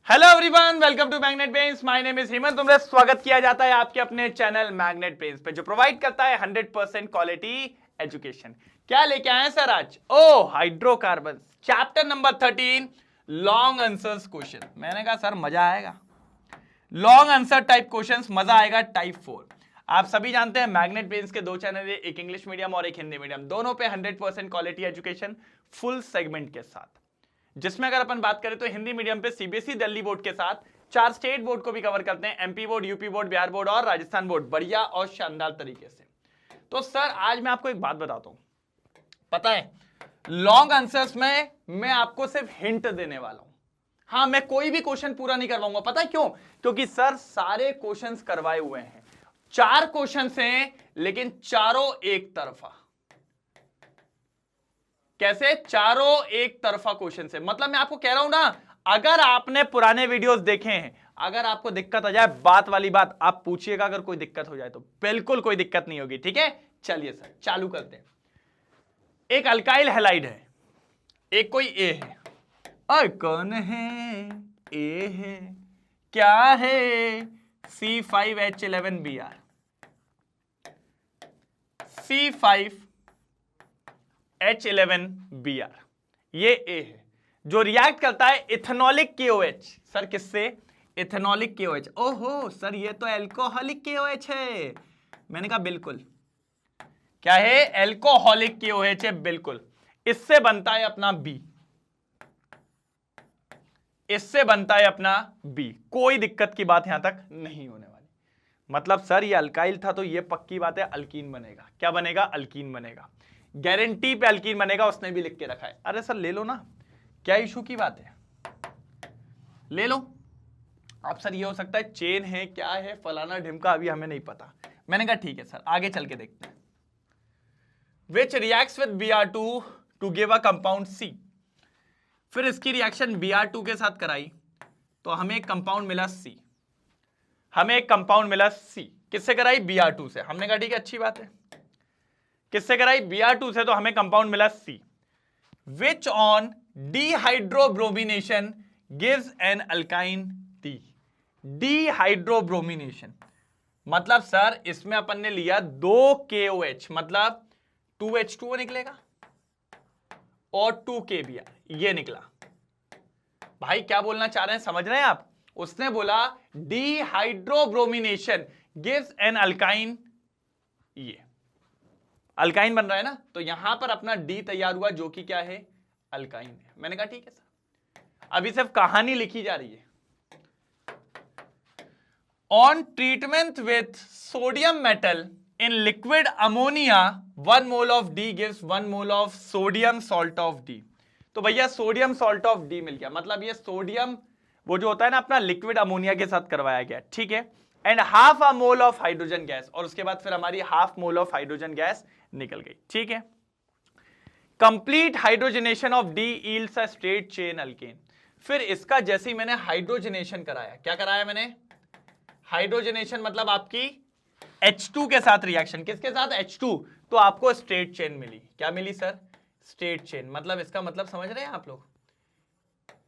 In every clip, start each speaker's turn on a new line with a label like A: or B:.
A: Hello everyone, welcome to Magnet Brains. My name is Hemant. तुमसे स्वागत किया जाता है आपके अपने चैनल मैग्नेट ब्रेन्स पे, जो प्रोवाइड करता है 100% क्वालिटी एजुकेशन। क्या लेके आए हैं सर आज? Hydrocarbon, chapter number 13, long answers question. मैंने कहा सर मजा आएगा, लॉन्ग आंसर टाइप क्वेश्चंस मजा आएगा। टाइप 4 आप सभी जानते हैं मैग्नेट ब्रेन्स के दो चैनल है, एक इंग्लिश मीडियम और एक हिंदी मीडियम, दोनों पे 100% क्वालिटी एजुकेशन फुल सेगमेंट के साथ, जिसमें अगर अपन बात करें तो हिंदी मीडियम पे सीबीएसई दिल्ली बोर्ड के साथ 4 स्टेट बोर्ड को भी कवर करते हैं, MP board, UP board, Bihar board और राजस्थान बोर्ड, बढ़िया और शानदार तरीके से। तो सर आज मैं आपको एक बात बताता हूं, पता है लॉन्ग आंसर्स में मैं आपको सिर्फ हिंट देने वाला हूं। हाँ, मैं कोई भी क्वेश्चन पूरा नहीं करवाऊंगा। पता है क्यों? क्योंकि सर सारे क्वेश्चंस करवाए हुए हैं, 4 क्वेश्चंस हैं लेकिन चारों एक तरफा। कैसे? चारों एक तरफा क्वेश्चन से। मतलब मैं आपको कह रहा हूं ना, अगर आपने पुराने वीडियोस देखे हैं, अगर आपको दिक्कत आ जाए, बात वाली बात आप पूछिएगा, अगर कोई दिक्कत हो जाए तो बिल्कुल कोई दिक्कत नहीं होगी। ठीक है, चलिए सर चालू करते हैं। एक अल्काइल हैलाइड है, एक कोई ए है, और कौन है? ए है, क्या है? C5H11Br, C5H11Br, ये ए है जो रिएक्ट करता है इथेनॉलिक KOH। सर किससे? Ethanolic KOH। ओहो सर ये तो एल्कोहलिक KOH है। मैंने कहा बिल्कुल। क्या है? एल्कोहलिक KOH है, बिल्कुल। इससे बनता है अपना बी, इससे बनता है अपना बी। कोई दिक्कत की बात यहां तक नहीं होने वाली। मतलब सर ये अल्काइल था तो ये पक्की बात है अल्कीन बनेगा। क्या बनेगा? अल्कीन बनेगा, गारंटी पे अल्कीन बनेगा। उसने भी लिख के रखा है। अरे सर ले लो ना, क्या इशू की बात है, ले लो आप। सर ये हो सकता है चेन है, क्या है, फलाना ढिमका, अभी हमें नहीं पता। मैंने कहा ठीक है सर, आगे चल के देखते हैं। Which reacts with Br2 to give a compound C। फिर इसकी रिएक्शन Br2 के साथ कराई तो हमें एक कंपाउंड मिला C। हमें एक कंपाउंड मिला C। किससे कराई? Br2 से। हमने कहा ठीक है, अच्छी बात है। किससे कराई? Br2 से, तो हमें कंपाउंड मिला C। Which on dehydrobromination gives an alkyne D। Dehydrobromination मतलब सर इसमें अपन ने लिया 2 KOH, मतलब 2H2O निकलेगा और 2 KBr, ये निकला। भाई क्या बोलना चाह रहे हैं, समझ रहे हैं आप? उसने बोला डिहाइड्रोब्रोमिनेशन गिव्स एन अल्काइन, ये अल्काइन बन रहा है ना, तो यहां पर अपना डी तैयार हुआ जो कि क्या है? अल्काइन है। मैंने कहा ठीक है सर, अभी सिर्फ कहानी लिखी जा रही है। On treatment with sodium metal in liquid ammonia 1 mole of D gives 1 mole of sodium salt of D. तो भैया सोडियम सॉल्ट ऑफ डी मिल गया। मतलब ये सोडियम वो जो होता है ना अपना लिक्विड अमोनिया के साथ करवाया गया, ठीक है। And half a mole of hydrogen gas, और उसके बाद फिर हमारी half mole of hydrogen gas निकल गई, ठीक है। Complete hydrogenation of D yields a straight chain alkane. फिर इसका जैसे ही मैंने हाइड्रोजनेशन कराया, क्या कराया मैंने? हाइड्रोजनेशन मतलब आपकी H2 के साथ रिएक्शन। किसके साथ? H2। तो आपको स्ट्रेट चेन मिली। क्या मिली सर? Straight chain. मतलब इसका मतलब समझ रहे हैं आप लोग?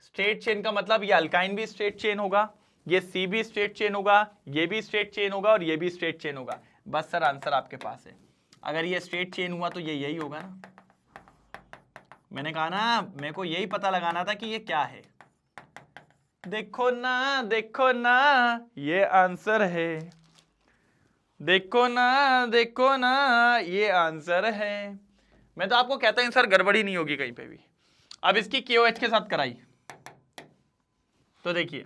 A: स्ट्रेट चेन का मतलब ये अल्काइन भी स्ट्रेट चेन होगा, ये C भी स्ट्रेट चेन होगा, ये भी स्ट्रेट चेन होगा और ये भी स्ट्रेट चेन होगा। बस सर आंसर आपके पास है। अगर ये स्ट्रेट चेन हुआ तो ये यही होगा ना। मैंने कहा ना, मेरे को यही पता लगाना था कि ये क्या है। देखो ना, देखो ना, ये आंसर है। देखो ना, ये आंसर है। मैं तो आपको कहता हूं सर गड़बड़ी नहीं होगी कहीं पे भी। अब इसकी KOH के साथ कराई तो देखिए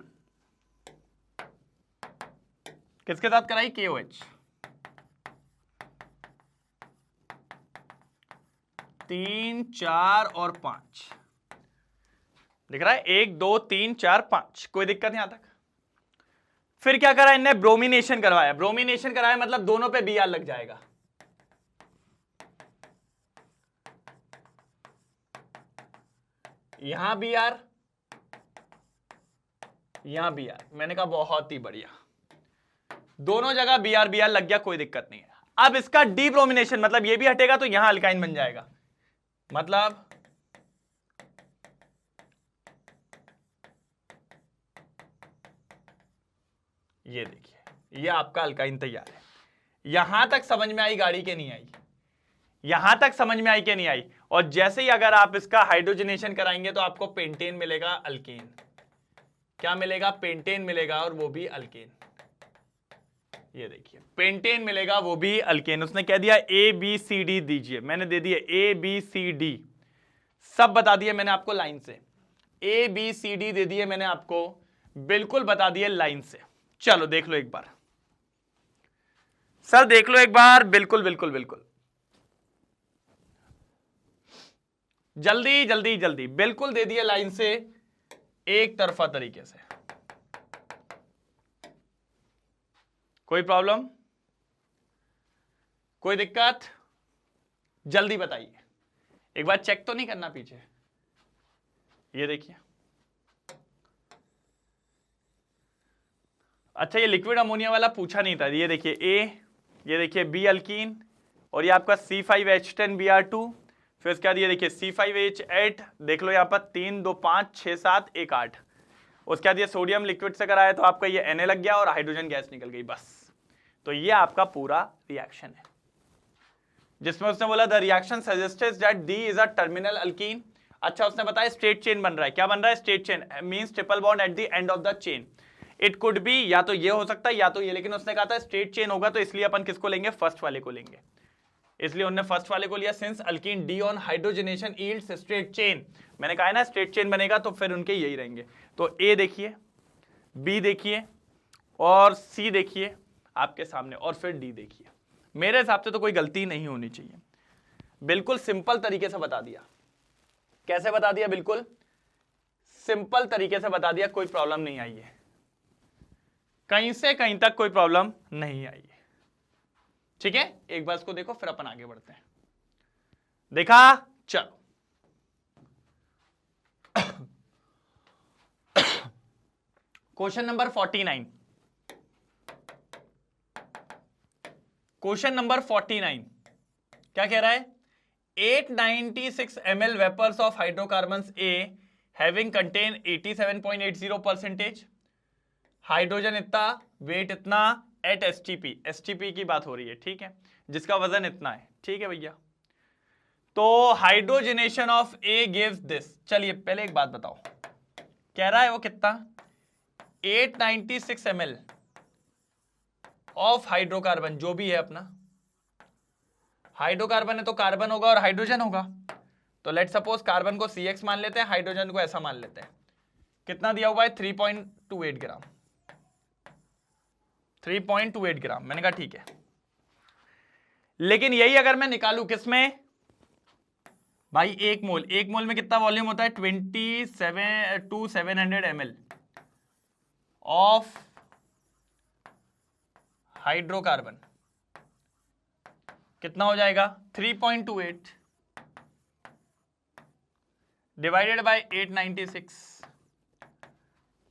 A: किसके साथ कराई? KOH। 3, 4 और 5 दिख रहा है, 1 2 3 4 5, कोई दिक्कत यहां तक। फिर क्या करा इनने? ब्रोमिनेशन करवाया। ब्रोमिनेशन कराया मतलब दोनों पे Br लग जाएगा। यहां Br, यहां Br। मैंने कहा बहुत ही बढ़िया, दोनों जगह Br लग गया, कोई दिक्कत नहीं है। अब इसका डीब्रोमिनेशन मतलब ये भी हटेगा तो यहां अल्काइन बन जाएगा। मतलब ये देखिए, ये आपका अल्काइन तैयार है। यहां तक समझ में आई गाड़ी के नहीं आई? यहां तक समझ में आई कि नहीं आई? और जैसे ही अगर आप इसका हाइड्रोजनेशन कराएंगे तो आपको पेंटेन मिलेगा, अल्केन। क्या मिलेगा? पेंटेन मिलेगा, और वो भी अल्केन। ये देखिए, पेंटेन मिलेगा, वो भी अल्केन। उसने कह दिया ए बी सी डी दीजिए, मैंने दे दिया ए बी सी डी, सब बता दिए मैंने आपको लाइन से। ए बी सी डी दे दिए मैंने आपको, बिल्कुल बता दिए लाइन से। चलो देख लो एक बार सर, देख लो एक बार, बिल्कुल बिल्कुल बिल्कुल, जल्दी जल्दी जल्दी, बिल्कुल दे दिए लाइन से, एक तरफा तरीके से। कोई प्रॉब्लम, कोई दिक्कत? जल्दी बताइए, एक बार चेक तो नहीं करना पीछे। ये देखिए, अच्छा ये लिक्विड अमोनिया वाला पूछा नहीं था। ये देखिए ए, ये देखिए बी अल्कीन, और ये आपका C5H10Br2, फिर इसके बाद ये देखिए C5H8, देख लो यहाँ पर 3 2 5 6 7 1 8। उसके बाद ये सोडियम लिक्विड से कराया तो आपका ये Na लग गया और हाइड्रोजन गैस निकल गई, बस। तो ये आपका पूरा रिएक्शन है, जिसमें उसने बोला the reaction suggested that D is a terminal alkyne. अच्छा उसने बताया स्ट्रेट चेन बन रहा है। क्या बन रहा है? Straight chain means triple bond at the end of the chain. It could be, या तो ये हो सकता है या तो ये, लेकिन उसने कहा था स्ट्रेट चेन होगा, तो इसलिए अपन किसको लेंगे? फर्स्ट वाले को लेंगे। इसलिए उन्होंने फर्स्ट वाले को लिया, since alkyne D on hydrogenation yields straight chain. मैंने कहा है ना स्ट्रेट चेन बनेगा तो फिर उनके यही रहेंगे। तो ए देखिए, बी देखिए, और सी देखिए आपके सामने, और फिर डी देखिए। मेरे हिसाब से तो कोई गलती नहीं होनी चाहिए, बिल्कुल सिंपल तरीके से बता दिया। कैसे बता दिया? बिल्कुल सिंपल तरीके से बता दिया, कोई प्रॉब्लम नहीं आई है, कहीं से कहीं तक कोई प्रॉब्लम नहीं आई है। ठीक है, एक बार इसको देखो, फिर अपन आगे बढ़ते हैं। देखा? चलो क्वेश्चन नंबर 49, क्वेश्चन नंबर 49 क्या कह रहा है? 896 ml vapours of hydrocarbons A having contain 87.80%, hydrogen इतना, वेट इतना, एट एसटीपी, एसटीपी की बात हो रही है, ठीक है, जिसका वजन इतना है, ठीक है भैया। तो hydrogenation of A gives this. चलिए पहले एक बात बताओ, कह रहा है वो कितना? 896 ml ऑफ हाइड्रोकार्बन, जो भी है अपना हाइड्रोकार्बन है तो कार्बन होगा और हाइड्रोजन होगा। तो लेट सपोज कार्बन को CX मान लेते हैं, हाइड्रोजन को ऐसा मान लेते हैं। कितना दिया हुआ है? 3.28 ग्राम, 3.28 ग्राम। मैंने कहा ठीक है, लेकिन यही अगर मैं निकालू किसमें भाई? एक मोल, एक मोल में कितना वॉल्यूम होता है? 2700 ml ऑफ हाइड्रोकार्बन। कितना हो जाएगा? 3.28 डिवाइडेड बाय 896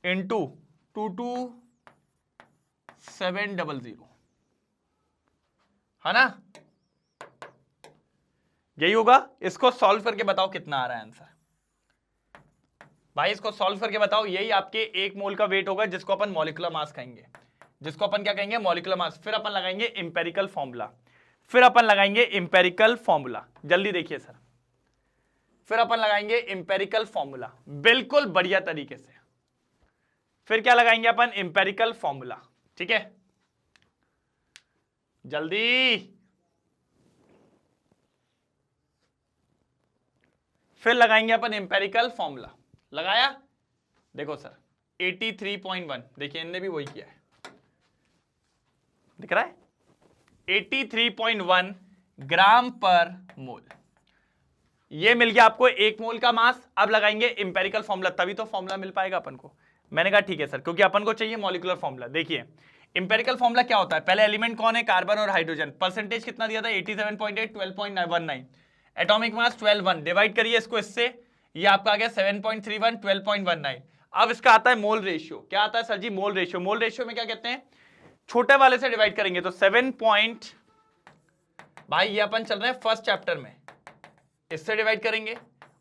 A: इंटू 22700, है ना? यही होगा। इसको सॉल्व करके बताओ कितना आ रहा है आंसर भाई, इसको सॉल्व करके बताओ। यही आपके एक मोल का वेट होगा, जिसको अपन मॉलिक्यूलर मास कहेंगे, जिसको अपन क्या कहेंगे? Molecular mass. फिर अपन लगाएंगे इंपेरिकल फॉर्मूला, फिर अपन लगाएंगे इंपेरिकल फॉर्मूला। जल्दी देखिए सर, फिर अपन लगाएंगे इंपेरिकल फॉर्मूला, बिल्कुल बढ़िया तरीके से। फिर क्या लगाएंगे अपन? इंपेरिकल फॉर्मूला, ठीक है, जल्दी। फिर लगाएंगे अपन इंपेरिकल फॉर्मूला। लगाया? देखो सर 83.1, देखिए इनने भी वही किया है, दिख रहा है? 83.1 ग्राम पर मोल, ये मिल गया आपको एक मोल का मास। अब लगाएंगे इंपेरिकल फॉर्मूला, तभी तो फॉर्मूला मिल पाएगा अपन को। मैंने कहा ठीक है सर, क्योंकि अपन को चाहिए मॉलिक्यूलर फॉर्मूला। देखिए इंपेरिकल फॉर्मूला क्या होता है? पहले एलिमेंट कौन है? कार्बन और हाइड्रोजन। परसेंटेज कितना दिया था? 87.8, 12.19, एटॉमिक मास 12.1। डिवाइड करिए इसको इससे, ये आपका आ गया 7.31, 12.19। अब इसका आता है मोल रेशियो। क्या आता है sir ji? Mole ratio. Mole ratio में क्या कहते हैं? छोटे वाले से डिवाइड करेंगे तो 7 भाई ये अपन चल रहे हैं फर्स्ट चैप्टर में, इससे डिवाइड करेंगे,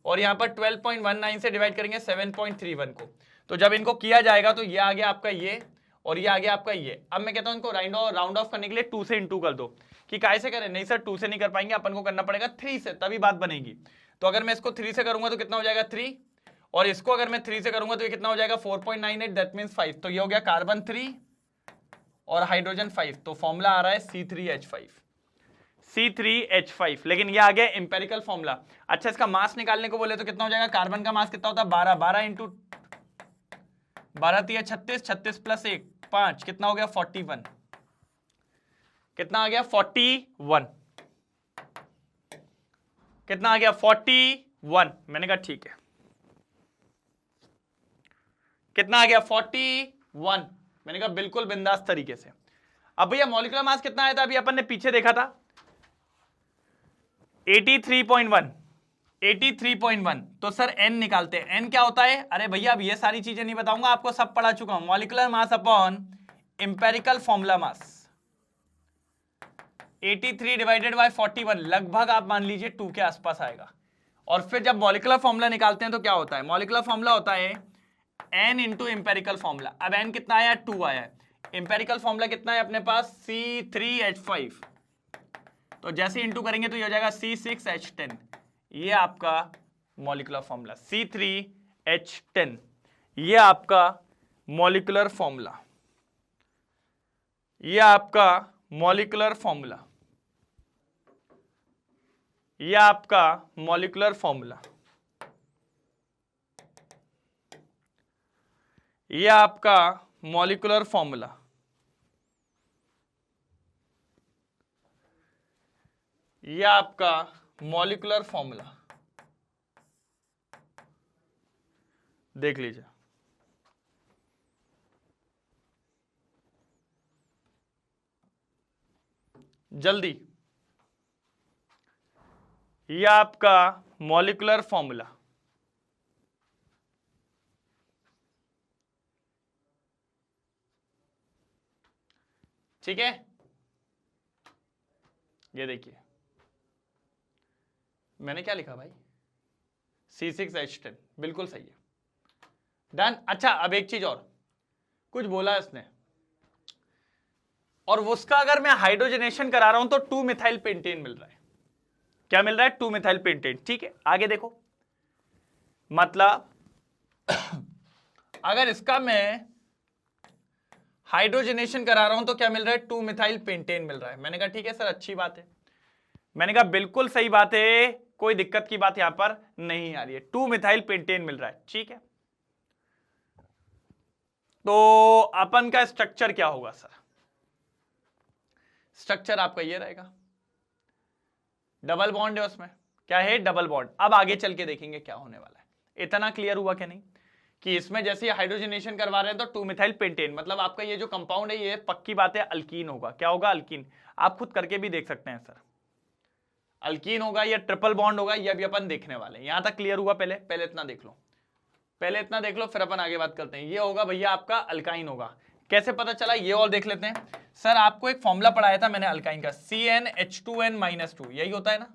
A: और यहां पर 12.19 से डिवाइड करेंगे 7.31 को। तो जब इनको किया जाएगा तो ये आ गया आपका ये, और ये आ गया आपका ये। अब मैं कहता हूं इनको राउंड ऑफ करने के लिए 2 से इंटू कर दो। कि काय से करें? नहीं सर 2 से नहीं कर पाएंगे, अपन को करना पड़ेगा 3 से, तभी बात बनेगी। तो अगर मैं इसको 3 से करूंगा तो कितना हो जाएगा 3, और इसको अगर मैं 3 से करूंगा तो ये कितना हो जाएगा 4.98, दैट मींस 5। तो ये हो गया कार्बन 3 और हाइड्रोजन 5। तो फॉर्मूला आ रहा है C3H5, C3H5। लेकिन ये आ गया इंपेरिकल फॉर्मूला। अच्छा, इसका मास निकालने को बोले तो कितना हो जाएगा? कार्बन का मास कितना होता है? 12, 12 इंटू 12 3 36, 36 प्लस 1 5, कितना हो गया 41। कितना आ गया 41। कितना आ गया 41। मैंने कहा ठीक है। कितना आ गया 41। मैंने कहा बिल्कुल बिंदास तरीके से। अब भैया मॉलिक्यूलर मास कितना आया था? अभी अपन ने पीछे देखा था 83.1, 83.1। तो सर n निकालते हैं। n क्या होता है? अरे भैया अब ये सारी चीजें नहीं बताऊंगा, आपको सब पढ़ा चुका हूं। Molecular mass upon empirical formula mass, 83 divided by 41, लगभग आप मान लीजिए 2 के आसपास आएगा। और फिर जब मॉलिक्यूलर फॉर्मूला निकालते हैं तो क्या होता है? मॉलिक्यूलर फॉर्मूला होता है n इंटू इंपेरिकल फॉर्मूला। अब n कितना आया? 2 आया है। इंपेरिकल फॉर्मूला कितना है अपने पास? C3H5। तो जैसे इंटू करेंगे तो ये हो जाएगा C6H10। ये आपका मॉलिक्यूलर फॉर्मूला C3H10, ये आपका मॉलिक्यूलर फॉर्मूला, ये आपका मॉलिक्यूलर फॉर्मूला, ये आपका मॉलिक्यूलर फॉर्मूला, ये आपका मॉलिक्यूलर फॉर्मूला, ये आपका मॉलिक्यूलर फॉर्मूला देख लीजिए। जल्दी, ये आपका मॉलिक्यूलर फॉर्मूला, ठीक है। ये देखिए मैंने क्या लिखा भाई? C6H10, बिल्कुल सही है। डन। अच्छा, अब एक चीज और, कुछ बोला इसने, और उसका अगर मैं हाइड्रोजनेशन करा रहा हूं तो 2 मिथाइल पेंटेन मिल रहा है। क्या मिल रहा है? 2 मिथाइल पेंटेन। ठीक है, आगे देखो। मतलब अगर इसका मैं हाइड्रोजनेशन करा रहा हूं तो क्या मिल रहा है? 2 मिथाइल पेंटेन मिल रहा है। मैंने कहा ठीक है सर, अच्छी बात है। मैंने कहा बिल्कुल सही बात है, कोई दिक्कत की बात यहां पर नहीं आ रही है। 2 मिथाइल पेंटेन मिल रहा है, ठीक है। तो अपन का स्ट्रक्चर क्या होगा सर? स्ट्रक्चर आपका ये रहेगा, डबल बॉन्ड है उसमें। क्या है? Double bond. अब आगे चल के देखेंगे क्या होने वाला है। इतना क्लियर हुआ क्या नहीं? कि इसमें जैसे हाइड्रोजनेशन करवा रहे हैं तो 2 मिथाइल पेंटेन, मतलब आपका ये जो कंपाउंड है ये पक्की बात है अल्कीन होगा। क्या होगा? अल्कीन। आप खुद करके भी देख सकते हैं सर, अल्कीन होगा या ट्रिपल बॉन्ड होगा, ये भी अपन देखने वाले हैं। यहां तक क्लियर हुआ? पहले इतना देख लो, पहले इतना देख लो, फिर अपन आगे बात करते हैं। ये होगा भैया आपका अल्काइन होगा। कैसे पता चला ये और देख लेते हैं। सर आपको एक फॉर्मूला पढ़ाया था मैंने अल्काइन का, CnH2n-2, यही होता है ना?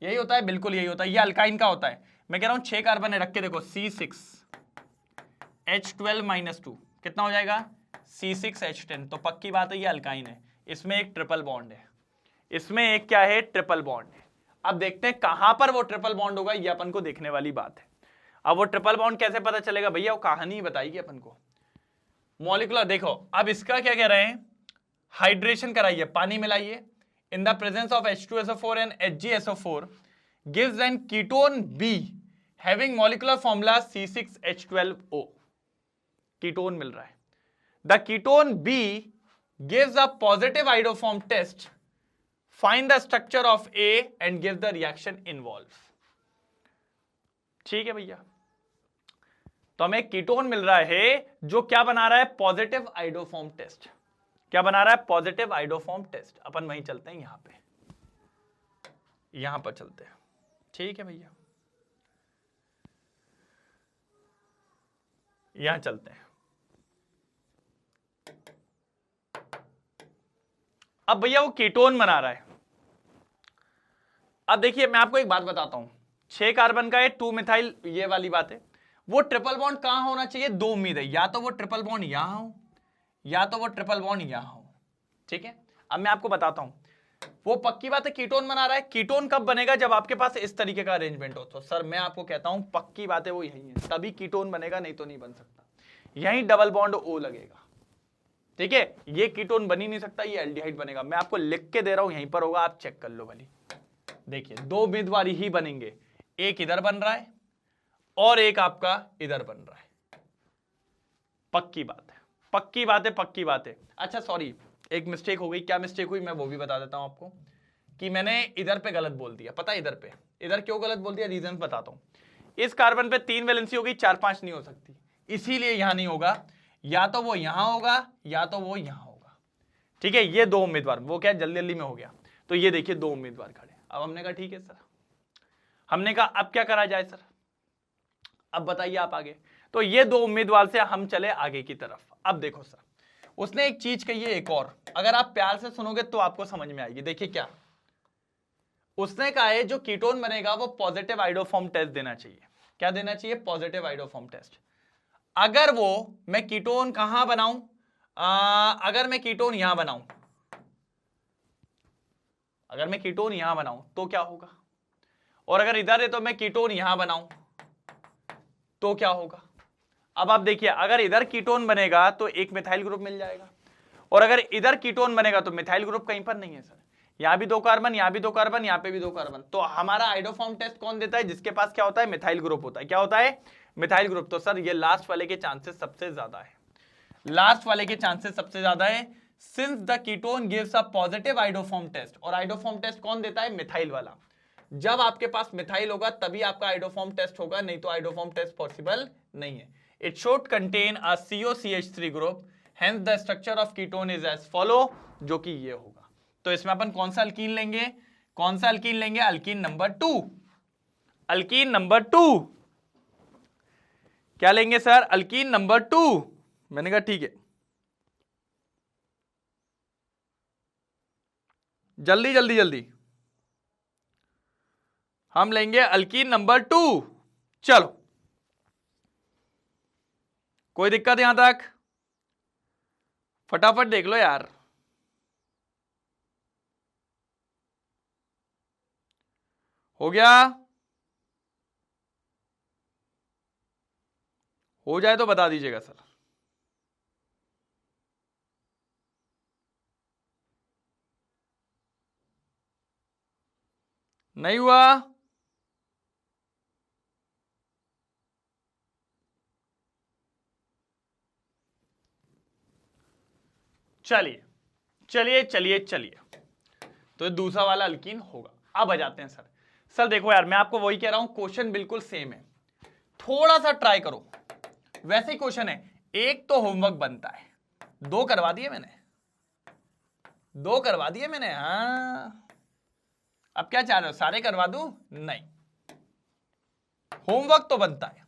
A: यही होता है, बिल्कुल यही होता है। ये अल्काइन का होता है। मैं कह रहा हूं 6 कार्बन है, रख के देखो, C6H12-2 कितना हो जाएगा? C6H10। तो पक्की बात है ये अल्काइन है। इसमें एक ट्रिपल बॉन्ड है, इसमें एक क्या है? ट्रिपल बॉन्ड है। अब देखते हैं कहां पर वो ट्रिपल बॉन्ड होगा, ये अपन को देखने वाली बात है। अब वो ट्रिपल बॉन्ड कैसे पता चलेगा भैया? वो कहानी बताएगी अपन को। मॉलिक्यूलर देखो, अब इसका क्या कह रहे हैं? हाइड्रेशन कराइए, पानी मिलाइए in the presence of H2SO4 and HgSO4 gives an ketone B having molecular formula C6H12O। Ketone मिल रहा है। The ketone B gives a positive iodoform test. Find the structure of A and give the reaction involved. ठीक है भैया, तो हमें ketone मिल रहा है जो क्या बना रहा है? Positive iodoform test. क्या बना रहा है? Positive iodoform test. अपन वहीं चलते हैं, यहां पे, यहां पर चलते हैं। ठीक है भैया, यहां चलते हैं। अब भैया वो कीटोन बना रहा है। अब देखिए मैं आपको एक बात बताता हूं, 6 कार्बन का है, 2 मिथाइल, ये वाली बात है। वो ट्रिपल बॉन्ड कहां होना चाहिए? 2 उम्मीद है, या तो वो ट्रिपल बॉन्ड यहां हो या तो वो ट्रिपल बॉन्ड यहां हो, ठीक है। अब मैं आपको बताता हूं, वो पक्की बात है कीटोन बना रहा है। कीटोन कब बनेगा? जब आपके पास इस तरीके का अरेंजमेंट हो। तो सर मैं आपको कहता हूं पक्की बात है वो यही है, तभी कीटोन बनेगा, नहीं तो नहीं बन सकता। यहीं डबल बॉन्ड O लगेगा, ठीक है। ये कीटोन बन ही नहीं सकता, ये एल्डिहाइड बनेगा। मैं आपको लिख के दे रहा हूं, यहीं पर होगा, आप चेक कर लो भली। देखिए 2 उम्मीदवार ही बनेंगे, एक इधर बन रहा है और एक आपका इधर बन रहा है। पक्की बात है, पक्की बात है, पक्की बात है। अच्छा सॉरी, एक मिस्टेक हो गई। क्या मिस्टेक हुई मैं वो भी बता देता हूं आपको, कि मैंने इधर पे गलत बोल दिया। पता है इधर पे, इधर क्यों गलत बोल दिया, रीजन बताता हूं। इस कार्बन पे 3 वैलेंसी होगी, 4 5 नहीं हो सकती, इसीलिए यहां नहीं होगा। या तो वो यहां होगा या तो वो यहां होगा, ठीक है। ये 2 उम्मीदवार, वो क्या जल्दी जल्दी में हो गया। तो ये देखिए 2 उम्मीदवार खड़े। अब हमने कहा ठीक है सर, हमने कहा अब क्या करा जाए सर, अब बताइए आप आगे। तो ये 2 उम्मीदवार से हम चले आगे की तरफ। अब देखो सर, उसने एक चीज कही है एक और, अगर आप प्यार से सुनोगे तो आपको समझ में आएगी। देखिए क्या उसने कहा है, जो कीटोन बनेगा वो पॉजिटिव आइडोफॉर्म टेस्ट देना चाहिए। क्या देना चाहिए? Positive iodoform test. अगर वो मैं कीटोन कहां बनाऊं, अगर मैं कीटोन यहां बनाऊं, अगर मैं कीटोन यहां बनाऊं तो क्या होगा, और अगर इधर है तो मैं कीटोन यहां बनाऊं तो क्या होगा। अब आप देखिए, अगर इधर कीटोन बनेगा तो एक मिथाइल ग्रुप मिल जाएगा, और अगर इधर कीटोन बनेगा तो मिथाइल ग्रुप कहीं पर नहीं है सर। यहां भी 2 कार्बन, यहां भी 2 कार्बन, यहां पे भी 2 कार्बन। तो हमारा आइडोफॉर्म टेस्ट कौन देता है? जिसके पास क्या होता है? मिथाइल ग्रुप होता है। क्या होता है? Methyl group. तो सर ये लास्ट वाले के चांसेस सबसे ज्यादा है, लास्ट वाले के चांसेस सबसे ज्यादा है, since the ketone gives a positive iodoform test. और आइडोफॉर्म टेस्ट कौन देता है? मिथाइल वाला। जब आपके पास मिथाइल होगा तभी आपका आइडोफॉर्म टेस्ट होगा, नहीं तो आइडोफॉर्म टेस्ट पॉसिबल नहीं है। It should contain a COCH3 group, hence the structure of ketone is as follow, जो कि ये होगा। तो इसमें अपन कौन सा अल्कीन लेंगे? कौन सा अल्कीन लेंगे? Alkyne number 2। अल्कीन नंबर 2 क्या लेंगे सर? Alkyne number 2। मैंने कहा ठीक है, जल्दी जल्दी जल्दी हम लेंगे अल्कीन नंबर 2। चलो, कोई दिक्कत यहां तक? फटाफट देख लो यार। हो गया? हो जाए तो बता दीजिएगा सर। नहीं हुआ? चलिए चलिए चलिए चलिए, तो दूसरा वाला अल्कीन होगा। अब आ जाते हैं सर। सर देखो यार, मैं आपको वही कह रहा हूं, क्वेश्चन बिल्कुल सेम है, थोड़ा सा ट्राई करो। वैसे ही क्वेश्चन है, एक तो होमवर्क बनता है। 2 करवा दिए मैंने, 2 करवा दिए मैंने। हाँ, अब क्या चाह रहे हो, सारे करवा दूं? नहीं, होमवर्क तो बनता है।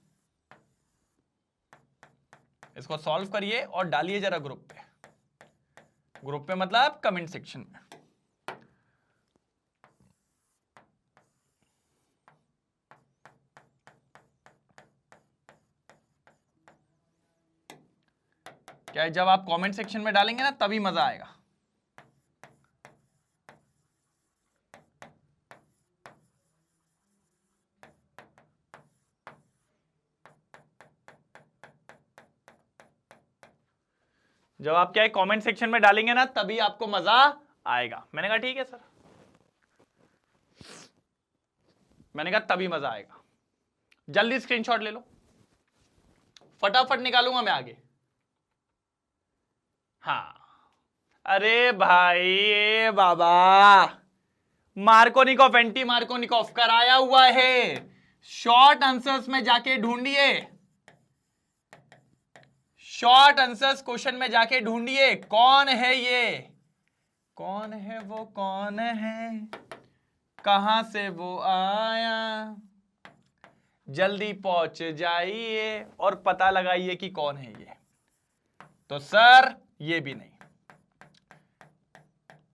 A: इसको सॉल्व करिए और डालिए जरा ग्रुप पे। ग्रुप पे मतलब कमेंट सेक्शन में। क्या है, जब आप कमेंट सेक्शन में डालेंगे ना तभी मजा आएगा। जब आप क्या है कमेंट सेक्शन में डालेंगे ना तभी आपको मजा आएगा। मैंने कहा ठीक है सर, मैंने कहा तभी मजा आएगा। जल्दी स्क्रीनशॉट ले लो, फटाफट निकालूंगा मैं आगे। हाँ, अरे भाई बाबा, मार्कोनिकॉफ एंटी मार्कोनिकॉफ कराया हुआ है। शॉर्ट आंसर्स में जाके ढूंढिए, शॉर्ट आंसर्स क्वेश्चन में जाके ढूंढिए कौन है ये, कौन है वो, कौन है, कहां से वो आया। जल्दी पहुंच जाइए और पता लगाइए कि कौन है ये। तो सर ये भी नहीं।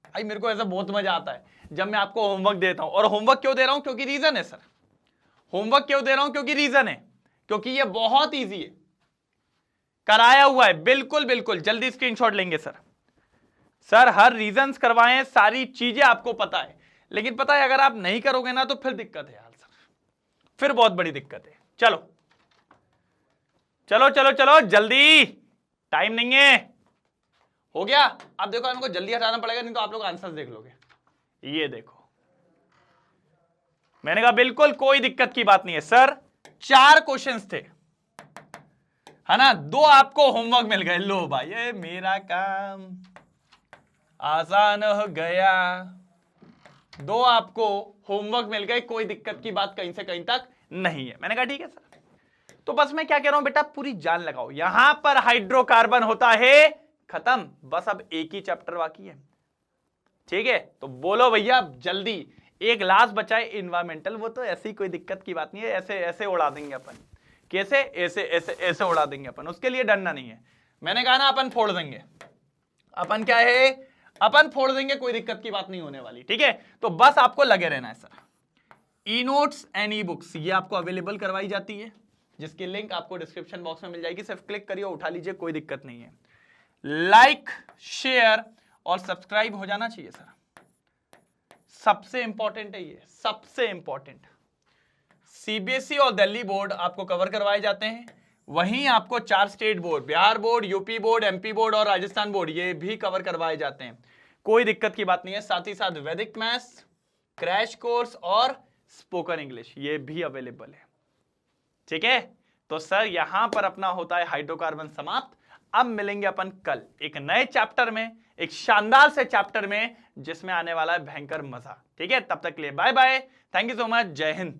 A: भाई मेरे को ऐसा बहुत मजा आता है जब मैं आपको होमवर्क देता हूं। और होमवर्क क्यों दे रहा हूं? क्योंकि रीजन है सर। होमवर्क क्यों दे रहा हूं? क्योंकि रीजन है, क्योंकि ये बहुत इजी है। कराया हुआ है, बिल्कुल बिल्कुल, जल्दी स्क्रीनशॉट लेंगे सर। सर हर रीजंस करवाएं, सारी चीजें आपको पता है, लेकिन पता है अगर आप नहीं करोगे ना तो फिर दिक्कत है यार सर, फिर बहुत बड़ी दिक्कत है। चलो चलो चलो चलो जल्दी, टाइम नहीं है। हो गया? अब देखो हमको जल्दी हटाना पड़ेगा, नहीं तो आप लोग आंसर्स देख लोगे। ये देखो, मैंने कहा बिल्कुल कोई दिक्कत की बात नहीं है सर। 4 क्वेश्चंस थे, है ना, 2 आपको होमवर्क मिल गए। लो भाई, ये मेरा काम आसान हो गया। 2 आपको होमवर्क मिल गए, कोई दिक्कत की बात कहीं से कहीं तक नहीं है। मैंने कहा ठीक है सर। तो बस मैं क्या कह रहा हूं बेटा, पूरी जान लगाओ, यहां पर हाइड्रोकार्बन होता है खत्म, बस अब एक ही चैप्टर बाकी है। ठीक है, तो बोलो भैया जल्दी। एक लास्ट बचा है इन्वायरमेंटल, वो तो ऐसी कोई दिक्कत की बात नहीं है, ऐसे ऐसे उड़ा देंगे अपन। कैसे? ऐसे ऐसे ऐसे उड़ा देंगे अपन, उसके लिए डरना नहीं है। मैंने कहा ना अपन फोड़ देंगे, अपन क्या है, अपन फोड़ देंगे, कोई दिक्कत की बात नहीं होने वाली। ठीक है, तो बस आपको लगे रहना है sir. E notes and e books ये आपको अवेलेबल करवाई जाती है, जिसकी लिंक आपको डिस्क्रिप्शन बॉक्स में मिल जाएगी, सिर्फ क्लिक करिए, उठा लीजिए, कोई दिक्कत नहीं है। लाइक, शेयर और सब्सक्राइब हो जाना चाहिए सर, सबसे इंपॉर्टेंट है ये, सबसे इंपॉर्टेंट। सीबीएसई और दिल्ली बोर्ड आपको कवर करवाए जाते हैं, वहीं आपको 4 state board, Bihar board, UP board, MP board और राजस्थान बोर्ड, ये भी कवर करवाए जाते हैं, कोई दिक्कत की बात नहीं है। साथ ही साथ वैदिक मैथ्स, क्रैश कोर्स और स्पोकन इंग्लिश ये भी अवेलेबल है। ठीक है, तो सर यहां पर अपना होता है हाइड्रोकार्बन समाप्त। अब मिलेंगे अपन कल एक नए चैप्टर में, एक शानदार से चैप्टर में, जिसमें आने वाला है भयंकर मजा। ठीक है, तब तक के लिए bye bye, thank you so much, जय हिंद।